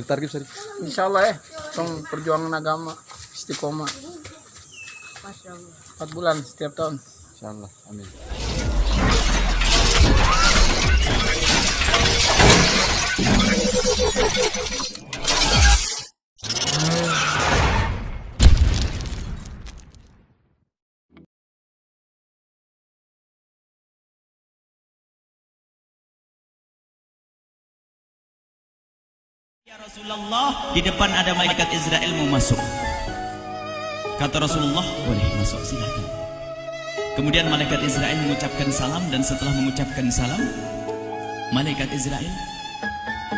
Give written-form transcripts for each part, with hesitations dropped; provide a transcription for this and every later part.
Target sih. Insyaallah tong perjuangan agama istiqomah. Masya Allah. 4 bulan setiap tahun. Insyaallah. Amin. Ya Rasulullah, di depan ada malaikat Israel mau masuk. Kata Rasulullah, boleh masuk, silakan. Kemudian malaikat Israel mengucapkan salam, dan setelah mengucapkan salam, malaikat Israel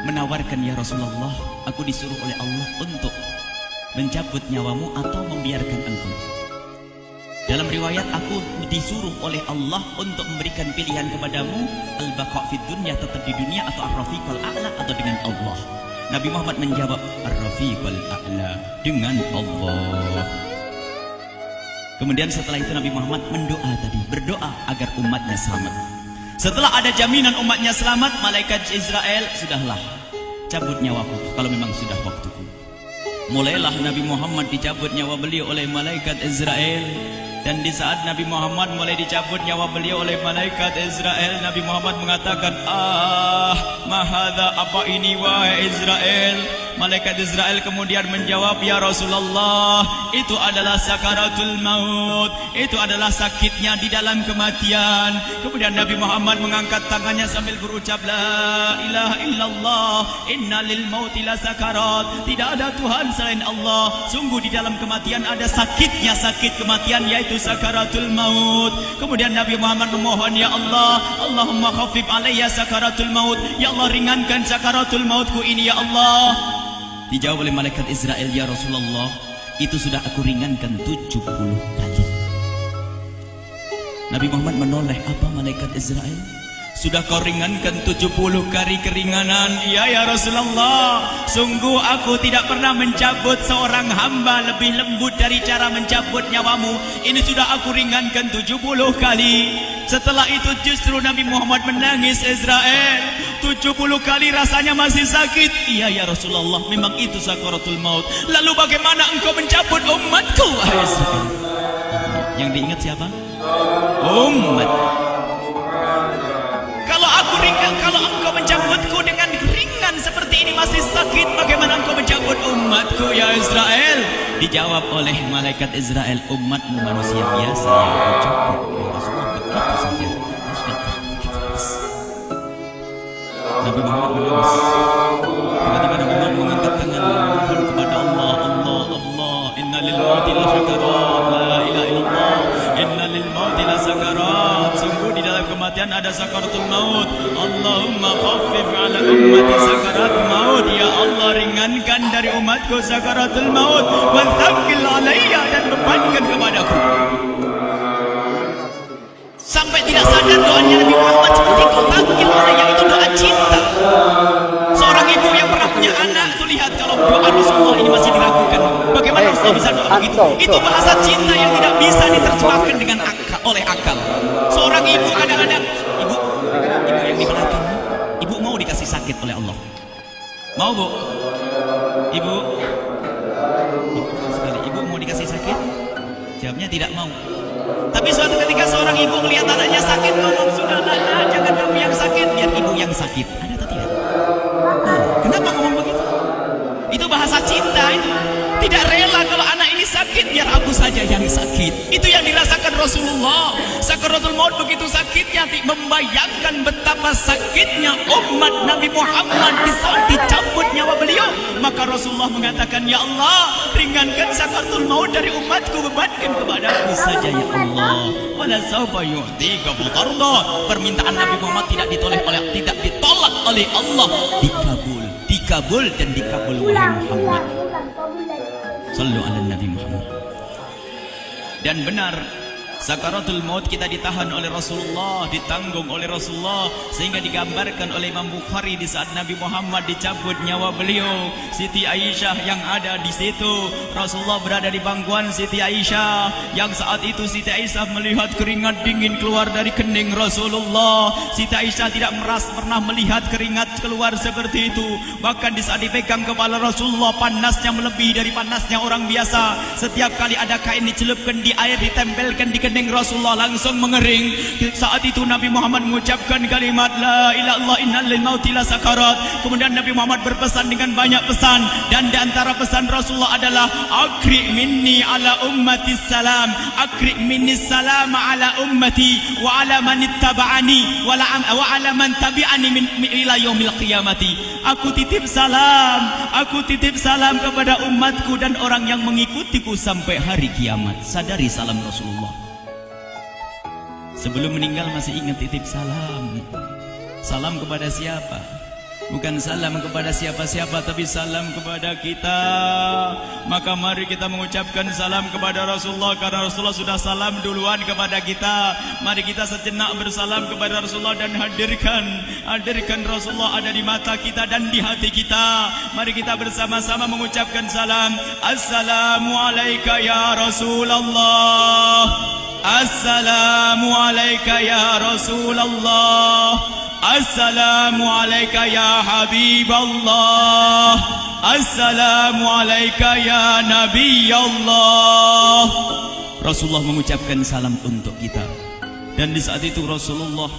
menawarkan, ya Rasulullah, aku disuruh oleh Allah untuk mencabut nyawamu atau membiarkan engkau. Dalam riwayat, aku disuruh oleh Allah untuk memberikan pilihan kepadamu, al-baqa' fid dunya, tetap di dunia, atau ar-rafiqal a'la, atau dengan Allah. Nabi Muhammad menjawab, ar-rafiqal a'la, dengan Allah. Kemudian setelah itu Nabi Muhammad berdoa agar umatnya selamat. Setelah ada jaminan umatnya selamat, malaikat Israel, sudahlah, cabut nyawaku kalau memang sudah waktuku. Mulailah Nabi Muhammad dicabut nyawa beliau oleh malaikat Israel. Dan di saat Nabi Muhammad mulai dicabut nyawa beliau oleh malaikat Israel, Nabi Muhammad mengatakan, mahadha, apa ini wahai Israel? Malaikat Israel kemudian menjawab, ya Rasulullah, itu adalah sakaratul maut, itu adalah sakitnya di dalam kematian. Kemudian Nabi Muhammad mengangkat tangannya sambil berucap, la ilaha illallah, inna lil mauti la sakarat, tidak ada Tuhan selain Allah, sungguh di dalam kematian ada sakitnya, sakit kematian, yaitu sakaratul maut. Kemudian Nabi Muhammad memohon, ya Allah, Allahumma khafif alayya sakaratul maut, ya Allah, ringankan sakaratul mautku ini, ya Allah. Dijawab oleh malaikat Israel, ya Rasulullah, itu sudah aku ringankan 70 kali. Nabi Muhammad menoleh, apa malaikat Israel? Sudah kau ringankan 70 kali keringanan? Iya ya Rasulullah, sungguh aku tidak pernah mencabut seorang hamba lebih lembut dari cara mencabut nyawamu. Ini sudah aku ringankan 70 kali. Setelah itu justru Nabi Muhammad menangis, Israel, 70 kali rasanya masih sakit. Iya ya Rasulullah, memang itu sakaratul maut. Lalu bagaimana engkau mencabut umatku, wahai Israel? Yang diingat siapa? Umat. Kalau engkau mencabutku dengan ringan seperti ini masih sakit, bagaimana engkau mencabut umatku, ya Israel? Dijawab oleh malaikat Israel, umatmu manusia biasa yang aku cabut, ya Rasulullah, begitu saja. Nabi Muhammad menangis. Tiba-tiba Nabi Muhammad mengangkat tangan memohon kepada Allah, Allah, Allah, inna lil mauti la sakarat, la ilaha illallah, inna lil mauti la sakarat, sungguh di dalam kematian ada sakaratul maut. Allahumma khaffif ala ummati sakarat maut, ya Allah, ringankan dari umatku sakaratul maut, wa thaqqil alayya, dan bebankan kepadaku. Sampai tidak sadar doanya Nabi Muhammad seperti kau thaqqil alayya, itu doa cinta. Seorang ibu yang pernah punya anak, tuh lihat kalau doa Rasulullah ini masih diragukan, bagaimana Rasulullah bisa doa begitu? Itu bahasa cinta yang tidak bisa diterjemahkan dengan oleh akal. Seorang ibu kadang-kadang, ibu yang diperhatikan, ibu mau dikasih sakit oleh Allah? Mau, Bu? Ibu sekali, ibu mau dikasih sakit? Jawabnya tidak mau. Tapi suatu ketika seorang ibu melihat anaknya sakit, ngomong, sudahlah, jangan kamu yang sakit, biar ibu yang sakit. Ada atau tidak? Kenapa ngomong begitu? Itu bahasa cinta itu. Tidak rela kalau anak ini sakit, biar aku saja yang sakit. Itu yang dirasakan Rasulullah. Sakaratul maut begitu sakitnya, membayangkan betapa sakitnya umat Nabi Muhammad di saat dicabut nyawa beliau. Maka Rasulullah mengatakan, ya Allah, ringankan sakaratul maut dari umatku, bebankan kepadaku saja, ya Allah. Wala sawfa yu'tika fatarda. Permintaan Nabi Muhammad tidak ditolak oleh Allah, dikabul dan dikabul, wahai Muhammad. Sallu ala Nabi Muhammad. Dan benar, Sakaratul maut kita ditahan oleh Rasulullah, ditanggung oleh Rasulullah, sehingga digambarkan oleh Imam Bukhari di saat Nabi Muhammad dicabut nyawa beliau, Siti Aisyah yang ada di situ. Rasulullah berada di pangkuan Siti Aisyah, yang saat itu Siti Aisyah melihat keringat dingin keluar dari kening Rasulullah. Siti Aisyah tidak pernah melihat keringat keluar seperti itu. Bahkan di saat dipegang kepala Rasulullah, panasnya melebihi dari panasnya orang biasa. Setiap kali ada kain dicelupkan di air, ditempelkan di kening Rasulullah, langsung mengering. Saat itu Nabi Muhammad mengucapkan kalimat la ilaha illallah innal lil mauti la sakarat. Kemudian Nabi Muhammad berpesan dengan banyak pesan, dan di antara pesan Rasulullah adalah akri minni ala ummati salam, akri minni salam ala ummati wa ala man ittaba'ani wa ala man tabi'ani min ila yaumil qiyamati. Aku titip salam kepada umatku dan orang yang mengikutiku sampai hari kiamat. Sadari salam Rasulullah. Sebelum meninggal masih ingat titip salam. Salam kepada siapa? Bukan salam kepada siapa-siapa, tapi salam kepada kita. Maka mari kita mengucapkan salam kepada Rasulullah, karena Rasulullah sudah salam duluan kepada kita. Mari kita sejenak bersalam kepada Rasulullah dan hadirkan Rasulullah ada di mata kita dan di hati kita. Mari kita bersama-sama mengucapkan salam. Assalamualaikum ya Rasulullah. Assalamualaikum ya Rasulullah. Assalamualaikum ya Habiballah. Assalamualaikum ya Nabi Allah. Rasulullah mengucapkan salam untuk kita. Dan di saat itu Rasulullah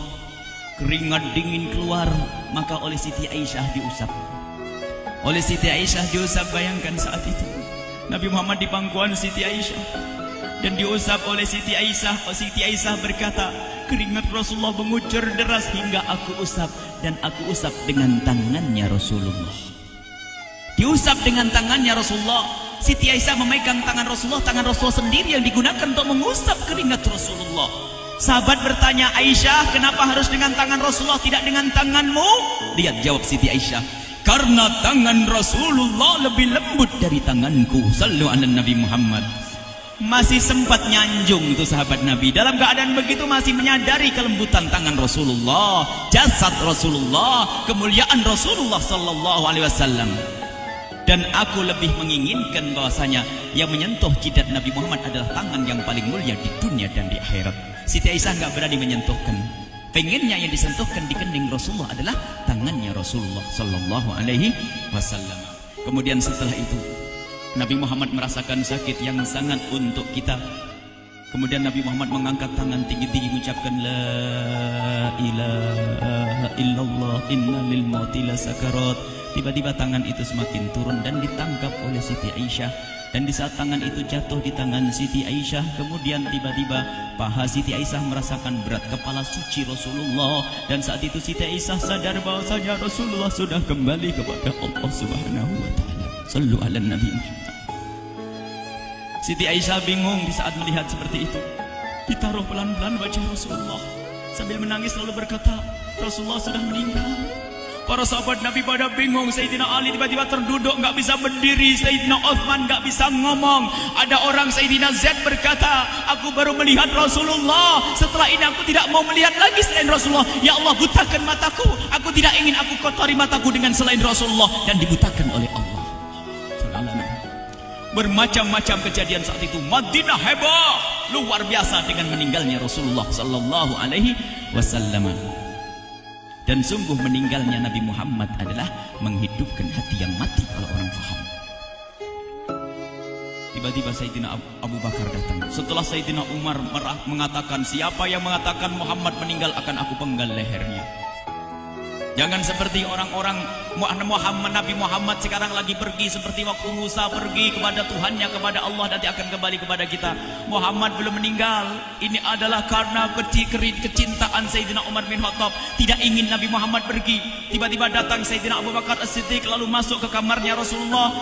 keringat dingin keluar, maka oleh Siti Aisyah diusap. Oleh Siti Aisyah diusap, bayangkan saat itu Nabi Muhammad di pangkuan Siti Aisyah dan diusap oleh Siti Aisyah. Siti Aisyah berkata, keringat Rasulullah mengucur deras hingga aku usap, dan aku usap dengan tangannya Rasulullah. Diusap dengan tangannya Rasulullah. Siti Aisyah memegang tangan Rasulullah sendiri yang digunakan untuk mengusap keringat Rasulullah. Sahabat bertanya, Aisyah, kenapa harus dengan tangan Rasulullah, tidak dengan tanganmu? Lihat jawab Siti Aisyah, karena tangan Rasulullah lebih lembut dari tanganku. Sallu ala Nabi Muhammad. Masih sempat nyanjung itu sahabat Nabi. Dalam keadaan begitu masih menyadari kelembutan tangan Rasulullah, jasad Rasulullah, kemuliaan Rasulullah sallallahu alaihi wasallam. Dan aku lebih menginginkan bahwasanya yang menyentuh jidat Nabi Muhammad adalah tangan yang paling mulia di dunia dan di akhirat. Siti Aisyah enggak berani menyentuhkan. Pengennya yang disentuhkan di kening Rasulullah adalah tangannya Rasulullah sallallahu alaihi wasallam. Kemudian setelah itu Nabi Muhammad merasakan sakit yang sangat untuk kita. Kemudian Nabi Muhammad mengangkat tangan tinggi-tinggi mengucapkan la ilaha illallah inna lil mauti la sakarat. Tiba-tiba tangan itu semakin turun dan ditangkap oleh Siti Aisyah. Dan di saat tangan itu jatuh di tangan Siti Aisyah, kemudian tiba-tiba paha Siti Aisyah merasakan berat kepala suci Rasulullah. Dan saat itu Siti Aisyah sadar bahwasanya Rasulullah sudah kembali kepada Allah Subhanahu wa taala. Sallu ala Nabi Muhammad. Siti Aisyah bingung di saat melihat seperti itu. Ditaruh pelan-pelan wajah Rasulullah sambil menangis lalu berkata, Rasulullah sudah meninggal. Para sahabat Nabi pada bingung. Sayyidina Ali tiba-tiba terduduk, nggak bisa berdiri. Sayyidina Uthman nggak bisa ngomong. Ada orang Sayyidina Zaid berkata, aku baru melihat Rasulullah. Setelah ini aku tidak mau melihat lagi selain Rasulullah. Ya Allah, butakan mataku. Aku tidak ingin aku kotori mataku dengan selain Rasulullah. Dan dibutakan oleh Allah. Bermacam-macam kejadian saat itu. Madinah heboh, luar biasa dengan meninggalnya Rasulullah sallallahu alaihi wasallam. Dan sungguh meninggalnya Nabi Muhammad adalah menghidupkan hati yang mati kalau orang faham. Tiba-tiba Sayyidina Abu Bakar datang. Setelah Sayyidina Umar mengatakan, siapa yang mengatakan Muhammad meninggal akan aku penggal lehernya. Jangan seperti orang-orang Nabi Muhammad sekarang lagi pergi seperti waktu Musa pergi kepada Tuhannya, kepada Allah, nanti akan kembali kepada kita. Muhammad belum meninggal. Ini adalah karena kecintaan Sayyidina Umar bin Khattab, tidak ingin Nabi Muhammad pergi. Tiba-tiba datang Sayyidina Abu Bakar As-Siddiq lalu masuk ke kamarnya Rasulullah,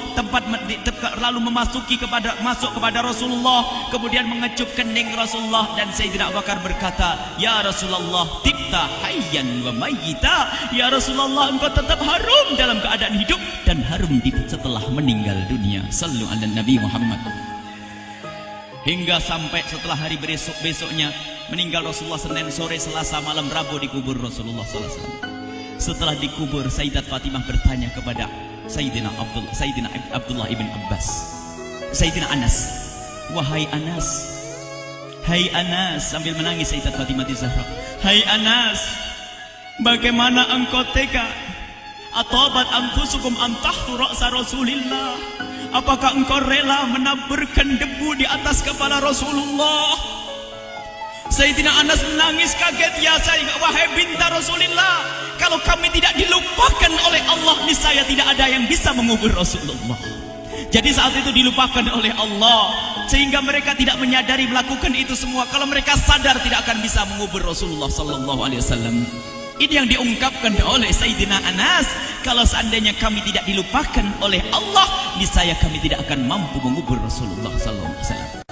lalu masuk kepada Rasulullah, kemudian mengecup kening Rasulullah. Dan Sayyidina Abu Bakar berkata, ya Rasulullah, tibta hayyan wa mayyita. Ya Rasulullah, engkau tetap harum dalam keadaan hidup dan harum setelah meninggal dunia. Sallu ala Nabi Muhammad. Hingga sampai setelah hari besoknya meninggal Rasulullah Senin sore, Selasa malam, Rabu dikubur Rasulullah SAW. Setelah dikubur, Sayyidat Fatimah bertanya kepada Sayyidina Abdullah ibn Abbas, Sayyidina Anas, wahai Anas, hai Anas, sambil menangis Sayyidat Fatimah Zahra, hai Anas, bagaimana engkau tega? Atabat anfusukum antahtu ra'sa Rasulillah. Apakah engkau rela menaburkan debu di atas kepala Rasulullah? Sayyidina Anas menangis kaget, ya wahai binta Rasulillah, kalau kami tidak dilupakan oleh Allah, niscaya tidak ada yang bisa mengubur Rasulullah. Jadi saat itu dilupakan oleh Allah, sehingga mereka tidak menyadari melakukan itu semua. Kalau mereka sadar, tidak akan bisa mengubur Rasulullah sallallahu alaihi wasallam. Ini yang diungkapkan oleh Sayyidina Anas, kalau seandainya kami tidak dilupakan oleh Allah, niscaya kami tidak akan mampu mengubur Rasulullah sallallahu alaihi wasallam.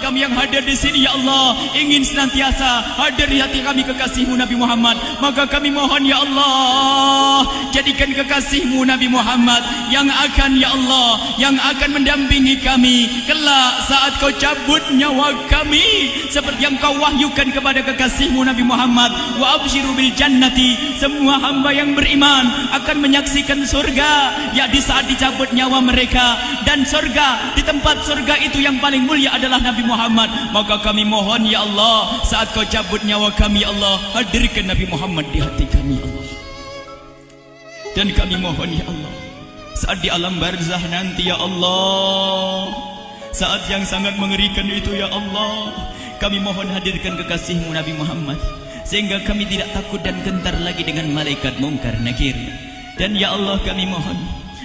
Kami yang hadir di sini, ya Allah, ingin senantiasa hadir di hati kami kekasih-Mu Nabi Muhammad. Maka kami mohon, ya Allah, jadikan kekasih-Mu Nabi Muhammad yang akan, ya Allah, yang akan mendampingi kami kelak saat Kau cabut nyawa kami, seperti yang Kau wahyukan kepada kekasih-Mu Nabi Muhammad. Wa absyiru bil jannati, semua hamba yang beriman akan menyaksikan surga, ya di saat dicabut nyawa mereka. Dan surga, di tempat surga itu yang paling mulia adalah Nabi Muhammad. Maka kami mohon, ya Allah, saat Kau cabut nyawa kami, ya Allah, hadirkan Nabi Muhammad di hati kami, ya Allah. Dan kami mohon, ya Allah, saat di alam barzah nanti, ya Allah, saat yang sangat mengerikan itu, ya Allah, kami mohon hadirkan kekasih-Mu Nabi Muhammad, sehingga kami tidak takut dan gentar lagi dengan malaikat mungkar nakir. Dan ya Allah, kami mohon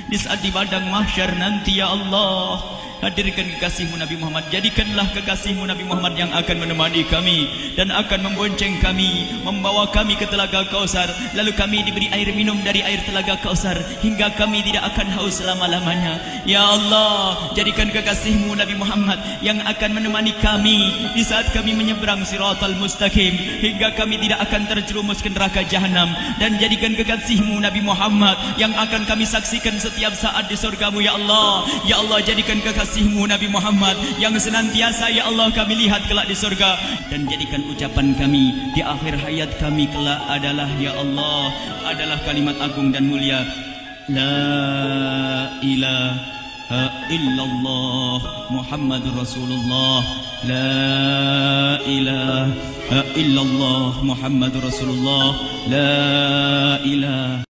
di saat di padang mahsyar nanti, ya Allah, hadirkan kekasih-Mu Nabi Muhammad. Jadikanlah kekasih-Mu Nabi Muhammad yang akan menemani kami dan akan membonceng kami, membawa kami ke telaga Kausar. Lalu kami diberi air minum dari air telaga Kausar hingga kami tidak akan haus selama-lamanya. Ya Allah, jadikan kekasih-Mu Nabi Muhammad yang akan menemani kami di saat kami menyeberang Siratal Mustaqim hingga kami tidak akan terjerumus ke neraka jahanam. Dan jadikan kekasih-Mu Nabi Muhammad yang akan kami saksikan setiap saat di surga-Mu, ya Allah. Ya Allah, jadikan kekasih-Mu Nabi Muhammad yang senantiasa, ya Allah, kami lihat kelak di surga. Dan jadikan ucapan kami di akhir hayat kami kelak adalah, ya Allah, adalah kalimat agung dan mulia, La ilaha illallah Muhammadur Rasulullah. La ilaha illallah Muhammadur Rasulullah. La ilaha